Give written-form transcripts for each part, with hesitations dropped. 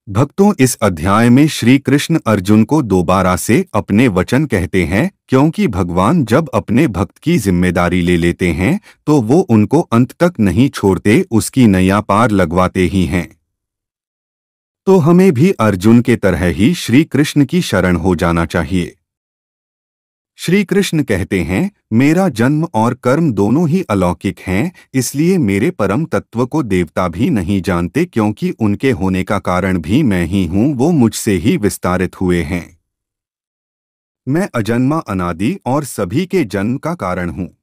भक्तों, इस अध्याय में श्री कृष्ण अर्जुन को दोबारा से अपने वचन कहते हैं, क्योंकि भगवान जब अपने भक्त की जिम्मेदारी ले लेते हैं तो वो उनको अंत तक नहीं छोड़ते, उसकी नैया पार लगवाते ही हैं। तो हमें भी अर्जुन के तरह ही श्री कृष्ण की शरण हो जाना चाहिए। श्री कृष्ण कहते हैं, मेरा जन्म और कर्म दोनों ही अलौकिक हैं, इसलिए मेरे परम तत्व को देवता भी नहीं जानते, क्योंकि उनके होने का कारण भी मैं ही हूँ, वो मुझसे ही विस्तारित हुए हैं। मैं अजन्मा, अनादि और सभी के जन्म का कारण हूँ।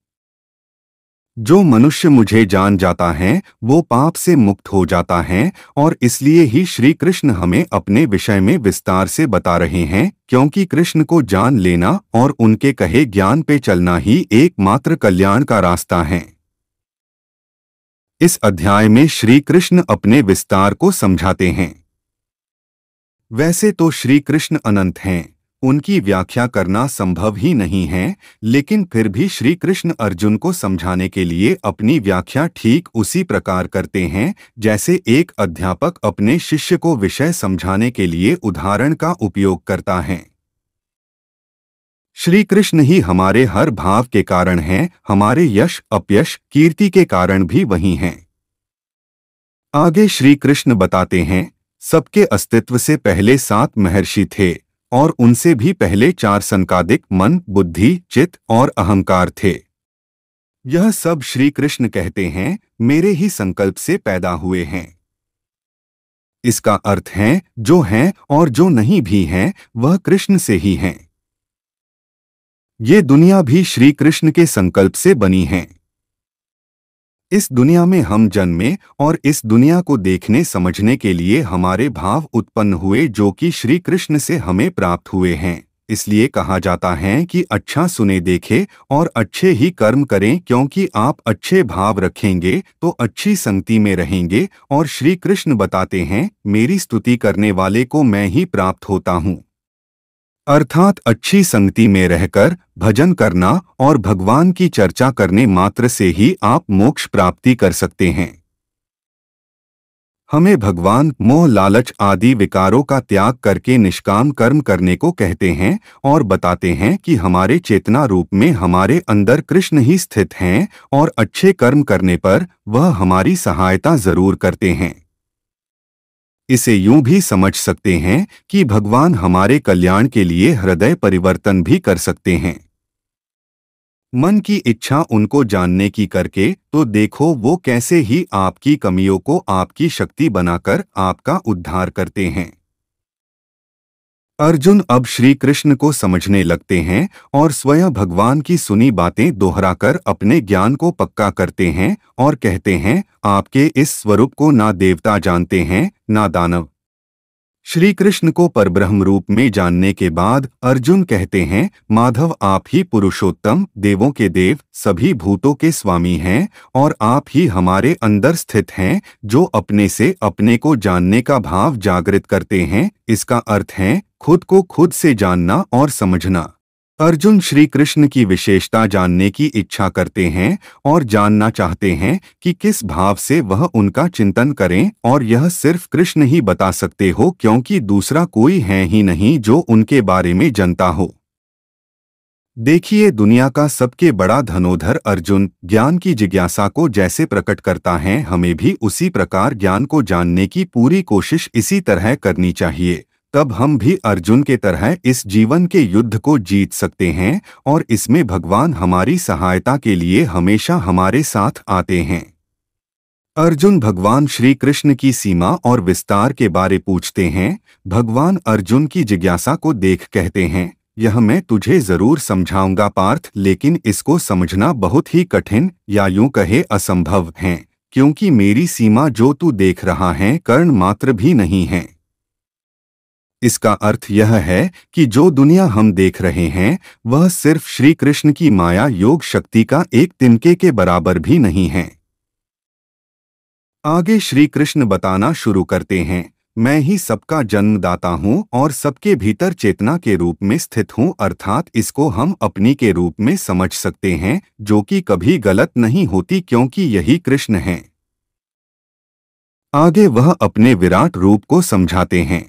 जो मनुष्य मुझे जान जाता है वो पाप से मुक्त हो जाता है, और इसलिए ही श्री कृष्ण हमें अपने विषय में विस्तार से बता रहे हैं, क्योंकि कृष्ण को जान लेना और उनके कहे ज्ञान पे चलना ही एकमात्र कल्याण का रास्ता है। इस अध्याय में श्री कृष्ण अपने विस्तार को समझाते हैं। वैसे तो श्री कृष्ण अनंत हैं, उनकी व्याख्या करना संभव ही नहीं है, लेकिन फिर भी श्री कृष्ण अर्जुन को समझाने के लिए अपनी व्याख्या ठीक उसी प्रकार करते हैं जैसे एक अध्यापक अपने शिष्य को विषय समझाने के लिए उदाहरण का उपयोग करता है। श्री कृष्ण ही हमारे हर भाव के कारण हैं, हमारे यश अपयश कीर्ति के कारण भी वही हैं। आगे श्री कृष्ण बताते हैं, सबके अस्तित्व से पहले 7 महर्षि थे, और उनसे भी पहले 4 संकादिक मन, बुद्धि, चित्त और अहंकार थे। यह सब श्री कृष्ण कहते हैं मेरे ही संकल्प से पैदा हुए हैं। इसका अर्थ है जो हैं और जो नहीं भी हैं वह कृष्ण से ही हैं। ये दुनिया भी श्री कृष्ण के संकल्प से बनी है। इस दुनिया में हम जन्मे और इस दुनिया को देखने समझने के लिए हमारे भाव उत्पन्न हुए, जो कि श्री कृष्ण से हमें प्राप्त हुए हैं। इसलिए कहा जाता है कि अच्छा सुने देखे और अच्छे ही कर्म करें, क्योंकि आप अच्छे भाव रखेंगे तो अच्छी संगति में रहेंगे। और श्री कृष्ण बताते हैं, मेरी स्तुति करने वाले को मैं ही प्राप्त होता हूँ। अर्थात अच्छी संगति में रहकर भजन करना और भगवान की चर्चा करने मात्र से ही आप मोक्ष प्राप्ति कर सकते हैं। हमें भगवान मोह लालच आदि विकारों का त्याग करके निष्काम कर्म करने को कहते हैं और बताते हैं कि हमारे चेतना रूप में हमारे अंदर कृष्ण ही स्थित हैं, और अच्छे कर्म करने पर वह हमारी सहायता जरूर करते हैं। इसे यूं भी समझ सकते हैं कि भगवान हमारे कल्याण के लिए हृदय परिवर्तन भी कर सकते हैं। मन की इच्छा उनको जानने की करके तो देखो वो कैसे ही आपकी कमियों को आपकी शक्ति बनाकर आपका उद्धार करते हैं। अर्जुन अब श्री कृष्ण को समझने लगते हैं और स्वयं भगवान की सुनी बातें दोहराकर अपने ज्ञान को पक्का करते हैं और कहते हैं, आपके इस स्वरूप को ना देवता जानते हैं ना दानव। श्री कृष्ण को परब्रह्म रूप में जानने के बाद अर्जुन कहते हैं, माधव आप ही पुरुषोत्तम, देवों के देव, सभी भूतों के स्वामी हैं, और आप ही हमारे अंदर स्थित हैं, जो अपने से अपने को जानने का भाव जागृत करते हैं। इसका अर्थ है खुद को खुद से जानना और समझना। अर्जुन श्री कृष्ण की विशेषता जानने की इच्छा करते हैं और जानना चाहते हैं कि किस भाव से वह उनका चिंतन करें, और यह सिर्फ कृष्ण ही बता सकते हो, क्योंकि दूसरा कोई है ही नहीं जो उनके बारे में जानता हो। देखिए, दुनिया का सबके बड़ा धनोधर अर्जुन ज्ञान की जिज्ञासा को जैसे प्रकट करता है, हमें भी उसी प्रकार ज्ञान को जानने की पूरी कोशिश इसी तरह करनी चाहिए। तब हम भी अर्जुन के तरह इस जीवन के युद्ध को जीत सकते हैं, और इसमें भगवान हमारी सहायता के लिए हमेशा हमारे साथ आते हैं। अर्जुन भगवान श्री कृष्ण की सीमा और विस्तार के बारे पूछते हैं। भगवान अर्जुन की जिज्ञासा को देख कहते हैं, यह मैं तुझे जरूर समझाऊंगा पार्थ, लेकिन इसको समझना बहुत ही कठिन या यूं कहे असंभव है, क्योंकि मेरी सीमा जो तू देख रहा है कर्ण मात्र भी नहीं है। इसका अर्थ यह है कि जो दुनिया हम देख रहे हैं वह सिर्फ श्री कृष्ण की माया योग शक्ति का एक तिनके के बराबर भी नहीं है। आगे श्री कृष्ण बताना शुरू करते हैं, मैं ही सबका जन्मदाता हूँ और सबके भीतर चेतना के रूप में स्थित हूँ, अर्थात इसको हम अपनी के रूप में समझ सकते हैं, जो कि कभी गलत नहीं होती, क्योंकि यही कृष्ण हैं। आगे वह अपने विराट रूप को समझाते हैं।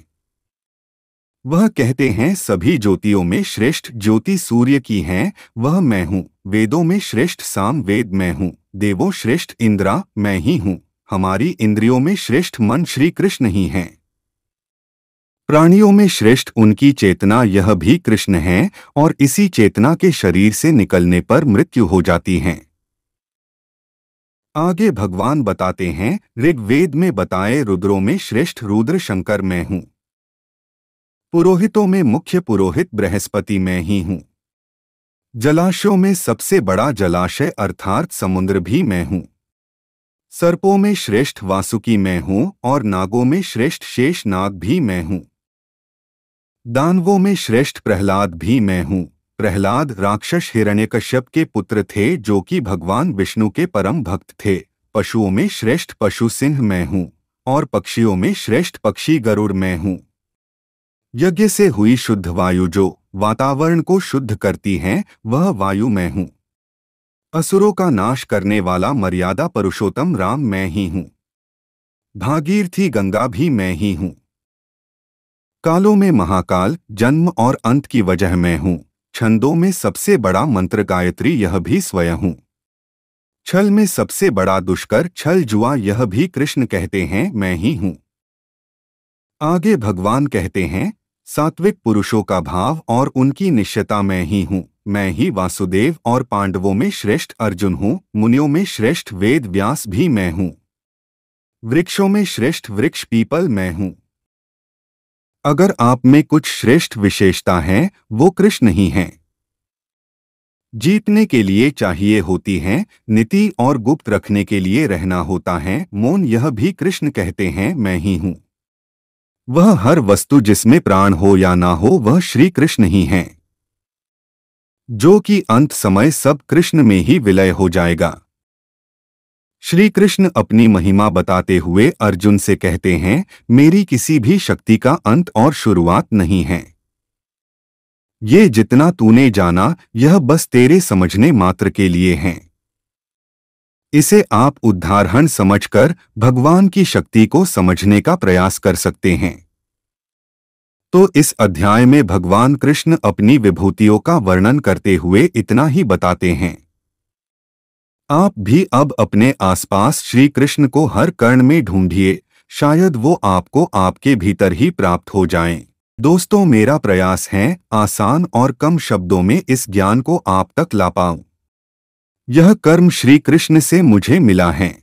वह कहते हैं, सभी ज्योतियों में श्रेष्ठ ज्योति सूर्य की है, वह मैं हूँ। वेदों में श्रेष्ठ साम वेद मैं हूँ। देवों श्रेष्ठ इंद्रा मैं ही हूँ। हमारी इंद्रियों में श्रेष्ठ मन श्री कृष्ण ही हैं। प्राणियों में श्रेष्ठ उनकी चेतना यह भी कृष्ण है, और इसी चेतना के शरीर से निकलने पर मृत्यु हो जाती है। आगे भगवान बताते हैं, ऋग्वेद में बताए रुद्रों में श्रेष्ठ रुद्र शंकर मैं हूँ। पुरोहितों में मुख्य पुरोहित बृहस्पति मैं ही हूँ। जलाशयों में सबसे बड़ा जलाशय अर्थात समुद्र भी मैं हूँ। सर्पों में श्रेष्ठ वासुकी मैं हूँ, और नागों में श्रेष्ठ शेष नाग भी मैं हूँ। दानवों में श्रेष्ठ प्रहलाद भी मैं हूँ। प्रहलाद राक्षस हिरण्यकश्यप के पुत्र थे, जो कि भगवान विष्णु के परम भक्त थे। पशुओं में श्रेष्ठ पशु सिंह मैं हूँ, और पक्षियों में श्रेष्ठ पक्षी गरुड़ मैं हूँ। यज्ञ से हुई शुद्ध वायु जो वातावरण को शुद्ध करती है, वह वायु मैं हूँ। असुरों का नाश करने वाला मर्यादा पुरुषोत्तम राम मैं ही हूँ। भागीरथी गंगा भी मैं ही हूँ। कालों में महाकाल, जन्म और अंत की वजह मैं हूँ। छंदों में सबसे बड़ा मंत्र गायत्री, यह भी स्वयं हूँ। छल में सबसे बड़ा दुष्कर छल जुआ, यह भी कृष्ण कहते हैं मैं ही हूँ। आगे भगवान कहते हैं, सात्विक पुरुषों का भाव और उनकी निश्चयता मैं ही हूँ। मैं ही वासुदेव और पांडवों में श्रेष्ठ अर्जुन हूँ। मुनियों में श्रेष्ठ वेद व्यास भी मैं हूँ। वृक्षों में श्रेष्ठ वृक्ष पीपल मैं हूँ। अगर आप में कुछ श्रेष्ठ विशेषता है, वो कृष्ण ही हैं। जीतने के लिए चाहिए होती हैं, नीति और गुप्त रखने के लिए रहना होता है मौन, यह भी कृष्ण कहते हैं मैं ही हूँ। वह हर वस्तु जिसमें प्राण हो या ना हो, वह श्री कृष्ण ही हैं, जो कि अंत समय सब कृष्ण में ही विलय हो जाएगा। श्री कृष्ण अपनी महिमा बताते हुए अर्जुन से कहते हैं, मेरी किसी भी शक्ति का अंत और शुरुआत नहीं है। ये जितना तूने जाना, यह बस तेरे समझने मात्र के लिए है। इसे आप उदाहरण समझकर भगवान की शक्ति को समझने का प्रयास कर सकते हैं। तो इस अध्याय में भगवान कृष्ण अपनी विभूतियों का वर्णन करते हुए इतना ही बताते हैं। आप भी अब अपने आसपास श्री कृष्ण को हर कर्ण में ढूंढिए, शायद वो आपको आपके भीतर ही प्राप्त हो जाएं। दोस्तों, मेरा प्रयास है आसान और कम शब्दों में इस ज्ञान को आप तक ला पाऊं। यह कर्म श्री कृष्ण से मुझे मिला है।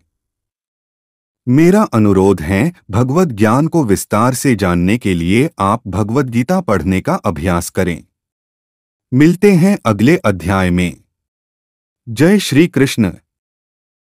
मेरा अनुरोध है, भगवत ज्ञान को विस्तार से जानने के लिए आप भगवद गीता पढ़ने का अभ्यास करें। मिलते हैं अगले अध्याय में। जय श्री कृष्ण।